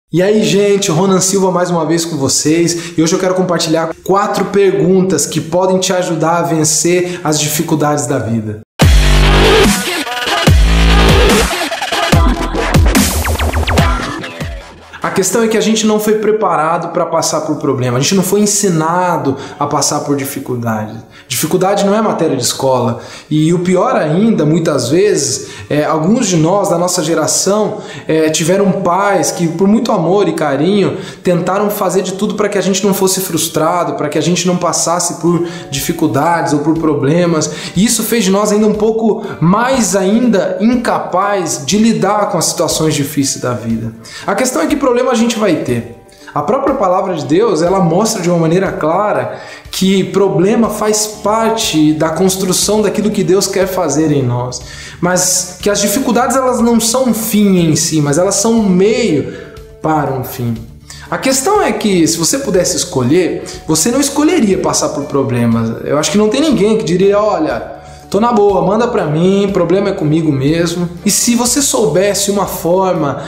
E aí, gente, Ronan Silva mais uma vez com vocês, e hoje eu quero compartilhar 4 perguntas que podem te ajudar a vencer as dificuldades da vida. A questão é que a gente não foi preparado para passar por problema, a gente não foi ensinado a passar por dificuldade. Dificuldade não é matéria de escola. E o pior ainda, muitas vezes, alguns de nós, da nossa geração, tiveram pais que, por muito amor e carinho, tentaram fazer de tudo para que a gente não fosse frustrado, para que a gente não passasse por dificuldades ou por problemas. E isso fez de nós ainda um pouco mais ainda incapaz de lidar com as situações difíceis da vida. A questão é que problema a gente vai ter. A própria palavra de Deus, ela mostra de uma maneira clara que problema faz parte da construção daquilo que Deus quer fazer em nós. Mas que as dificuldades, elas não são um fim em si, mas elas são um meio para um fim. A questão é que, se você pudesse escolher, você não escolheria passar por problemas. Eu acho que não tem ninguém que diria, olha, tô na boa, manda pra mim, problema é comigo mesmo. E se você soubesse uma forma,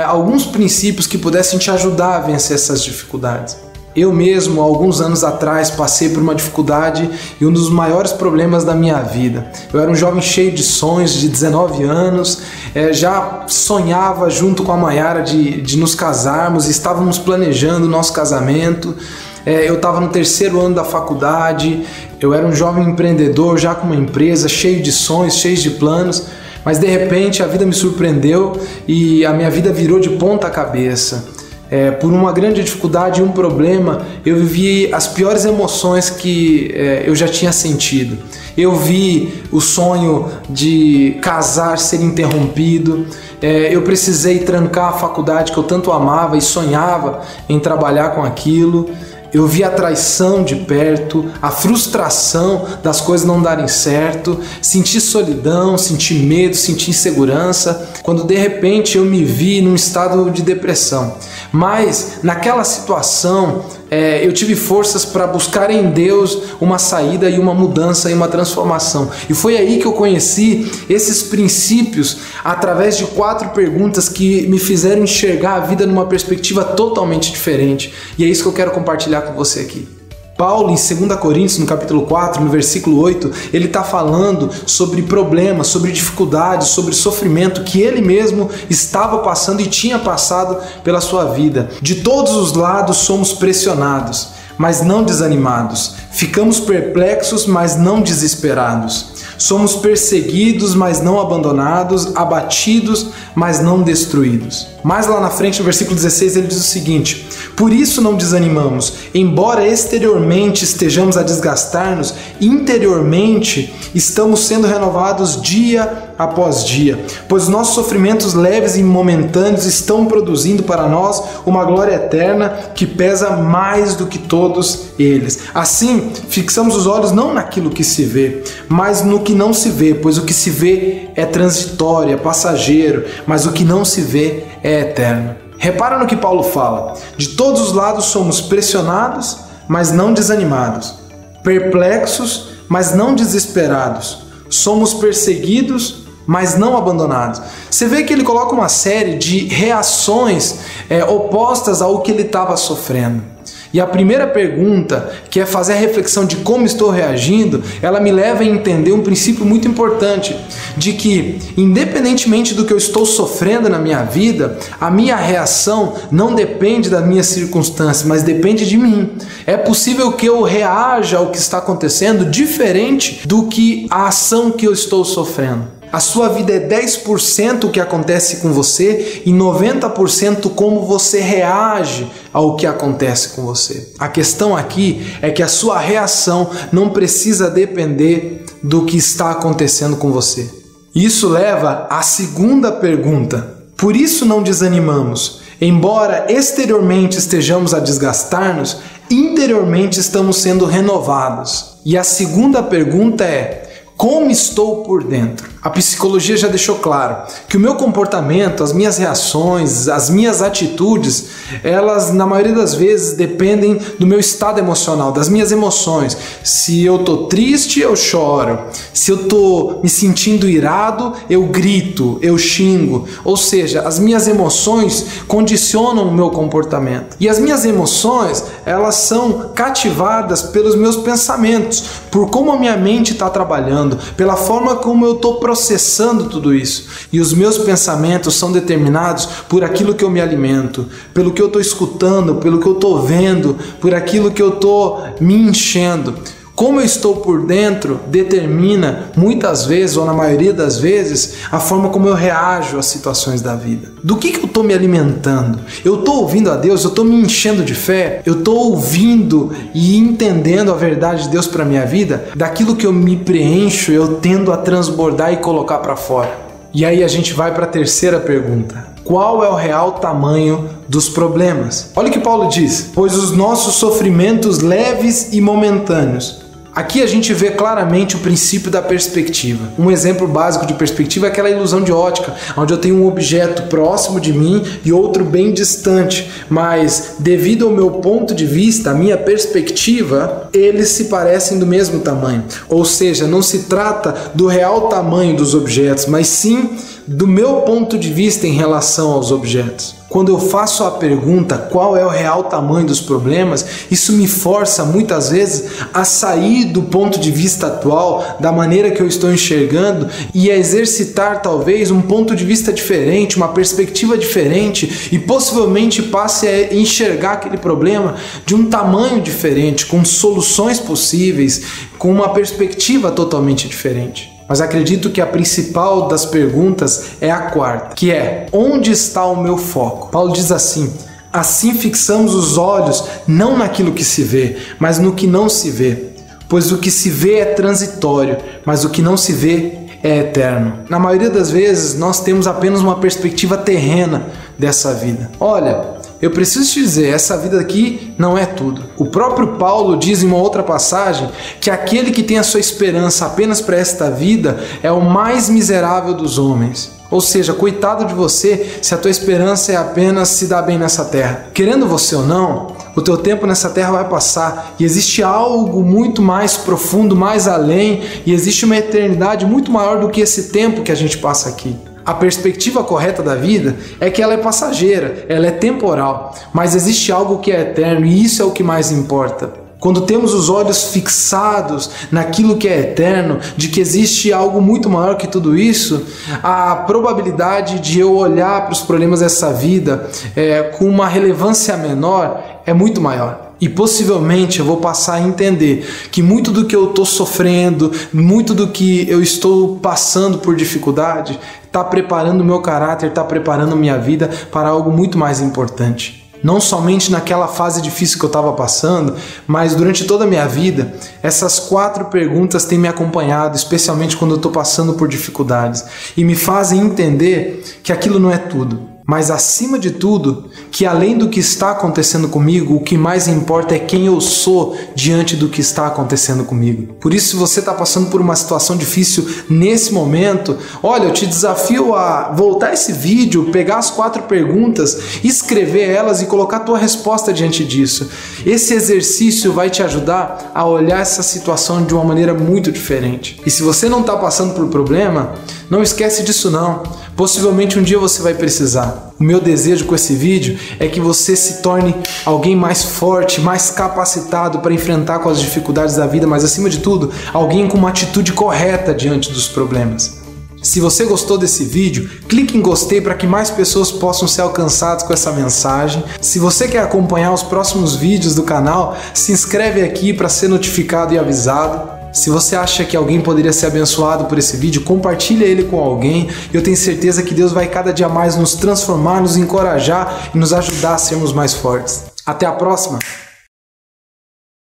alguns princípios que pudessem te ajudar a vencer essas dificuldades. Eu mesmo, alguns anos atrás, passei por uma dificuldade e um dos maiores problemas da minha vida. Eu era um jovem cheio de sonhos, de 19 anos, já sonhava junto com a Maiara de nos casarmos, estávamos planejando o nosso casamento. Eu estava no 3º ano da faculdade, eu era um jovem empreendedor já com uma empresa, cheio de sonhos, cheio de planos, mas de repente a vida me surpreendeu e a minha vida virou de ponta cabeça. Por uma grande dificuldade e um problema, eu vivi as piores emoções que eu já tinha sentido. Eu vi o sonho de casar ser interrompido, eu precisei trancar a faculdade que eu tanto amava e sonhava em trabalhar com aquilo. Eu vi a traição de perto, a frustração das coisas não darem certo, senti solidão, senti medo, senti insegurança, quando de repente eu me vi num estado de depressão. Mas naquela situação eu tive forças para buscar em Deus uma saída e uma mudança e uma transformação. E foi aí que eu conheci esses princípios através de 4 perguntas que me fizeram enxergar a vida numa perspectiva totalmente diferente. E é isso que eu quero compartilhar com você aqui. Paulo, em 2 Coríntios, no capítulo 4, no versículo 8, ele está falando sobre problemas, sobre dificuldades, sobre sofrimento que ele mesmo estava passando e tinha passado pela sua vida. De todos os lados somos pressionados, mas não desanimados. Ficamos perplexos, mas não desesperados. Somos perseguidos, mas não abandonados, abatidos, mas não destruídos. Mais lá na frente, no versículo 16, ele diz o seguinte: por isso não desanimamos, embora exteriormente estejamos a desgastar-nos, interiormente estamos sendo renovados dia após dia, pois nossos sofrimentos leves e momentâneos estão produzindo para nós uma glória eterna que pesa mais do que todos eles. Assim, fixamos os olhos não naquilo que se vê, mas no que não se vê, pois o que se vê é transitório, é passageiro, mas o que não se vê é eterno. Repara no que Paulo fala: de todos os lados somos pressionados, mas não desanimados, perplexos, mas não desesperados, somos perseguidos, mas não abandonados. Você vê que ele coloca uma série de reações opostas ao que ele estava sofrendo. E a primeira pergunta, que é fazer a reflexão de como estou reagindo, ela me leva a entender um princípio muito importante, de que, independentemente do que eu estou sofrendo na minha vida, a minha reação não depende das minhas circunstâncias, mas depende de mim. É possível que eu reaja ao que está acontecendo diferente do que a ação que eu estou sofrendo. A sua vida é 10% o que acontece com você e 90% como você reage ao que acontece com você. A questão aqui é que a sua reação não precisa depender do que está acontecendo com você. Isso leva à segunda pergunta. Por isso não desanimamos. Embora exteriormente estejamos a desgastar-nos, interiormente estamos sendo renovados. E a segunda pergunta é: como estou por dentro? A psicologia já deixou claro que o meu comportamento, as minhas reações, as minhas atitudes, elas na maioria das vezes dependem do meu estado emocional, das minhas emoções. Se eu tô triste, eu choro. Se eu tô me sentindo irado, eu grito, eu xingo. Ou seja, as minhas emoções condicionam o meu comportamento. E as minhas emoções, elas são cativadas pelos meus pensamentos, por como a minha mente está trabalhando, pela forma como eu estou processando tudo isso. E os meus pensamentos são determinados por aquilo que eu me alimento, pelo que eu estou escutando, pelo que eu estou vendo, por aquilo que eu estou me enchendo. Como eu estou por dentro determina muitas vezes, ou na maioria das vezes, a forma como eu reajo às situações da vida. Do que eu estou me alimentando? Eu estou ouvindo a Deus? Eu estou me enchendo de fé? Eu estou ouvindo e entendendo a verdade de Deus para a minha vida? Daquilo que eu me preencho, eu tendo a transbordar e colocar para fora. E aí a gente vai para a terceira pergunta. Qual é o real tamanho dos problemas? Olha o que Paulo diz: pois os nossos sofrimentos leves e momentâneos. Aqui a gente vê claramente o princípio da perspectiva. Um exemplo básico de perspectiva é aquela ilusão de ótica, onde eu tenho um objeto próximo de mim e outro bem distante, mas devido ao meu ponto de vista, a minha perspectiva, eles se parecem do mesmo tamanho. Ou seja, não se trata do real tamanho dos objetos, mas sim do meu ponto de vista em relação aos objetos. Quando eu faço a pergunta qual é o real tamanho dos problemas, isso me força muitas vezes a sair do ponto de vista atual, da maneira que eu estou enxergando, e a exercitar talvez um ponto de vista diferente, uma perspectiva diferente, e possivelmente passe a enxergar aquele problema de um tamanho diferente, com soluções possíveis, com uma perspectiva totalmente diferente. Mas acredito que a principal das perguntas é a quarta, que é: onde está o meu foco? Paulo diz assim: assim fixamos os olhos não naquilo que se vê, mas no que não se vê. Pois o que se vê é transitório, mas o que não se vê é eterno. Na maioria das vezes nós temos apenas uma perspectiva terrena dessa vida. Olha, eu preciso te dizer, essa vida aqui não é tudo. O próprio Paulo diz em uma outra passagem que aquele que tem a sua esperança apenas para esta vida é o mais miserável dos homens. Ou seja, coitado de você se a tua esperança é apenas se dar bem nessa terra. Querendo você ou não, o teu tempo nessa terra vai passar e existe algo muito mais profundo, mais além, e existe uma eternidade muito maior do que esse tempo que a gente passa aqui. A perspectiva correta da vida é que ela é passageira, ela é temporal, mas existe algo que é eterno e isso é o que mais importa. Quando temos os olhos fixados naquilo que é eterno, de que existe algo muito maior que tudo isso, a probabilidade de eu olhar para os problemas dessa vida com uma relevância menor é muito maior. E possivelmente eu vou passar a entender que muito do que eu estou sofrendo, muito do que eu estou passando por dificuldade, está preparando o meu caráter, está preparando minha vida para algo muito mais importante. Não somente naquela fase difícil que eu estava passando, mas durante toda a minha vida, essas 4 perguntas têm me acompanhado, especialmente quando eu estou passando por dificuldades, e me fazem entender que aquilo não é tudo. Mas acima de tudo, que além do que está acontecendo comigo, o que mais importa é quem eu sou diante do que está acontecendo comigo. Por isso, se você está passando por uma situação difícil nesse momento, olha, eu te desafio a voltar esse vídeo, pegar as 4 perguntas, escrever elas e colocar a tua resposta diante disso. Esse exercício vai te ajudar a olhar essa situação de uma maneira muito diferente. E se você não está passando por problema, não esquece disso não. Possivelmente um dia você vai precisar. O meu desejo com esse vídeo é que você se torne alguém mais forte, mais capacitado para enfrentar com as dificuldades da vida, mas acima de tudo, alguém com uma atitude correta diante dos problemas. Se você gostou desse vídeo, clique em gostei para que mais pessoas possam ser alcançadas com essa mensagem. Se você quer acompanhar os próximos vídeos do canal, se inscreve aqui para ser notificado e avisado. Se você acha que alguém poderia ser abençoado por esse vídeo, compartilha ele com alguém. Eu tenho certeza que Deus vai cada dia mais nos transformar, nos encorajar e nos ajudar a sermos mais fortes. Até a próxima!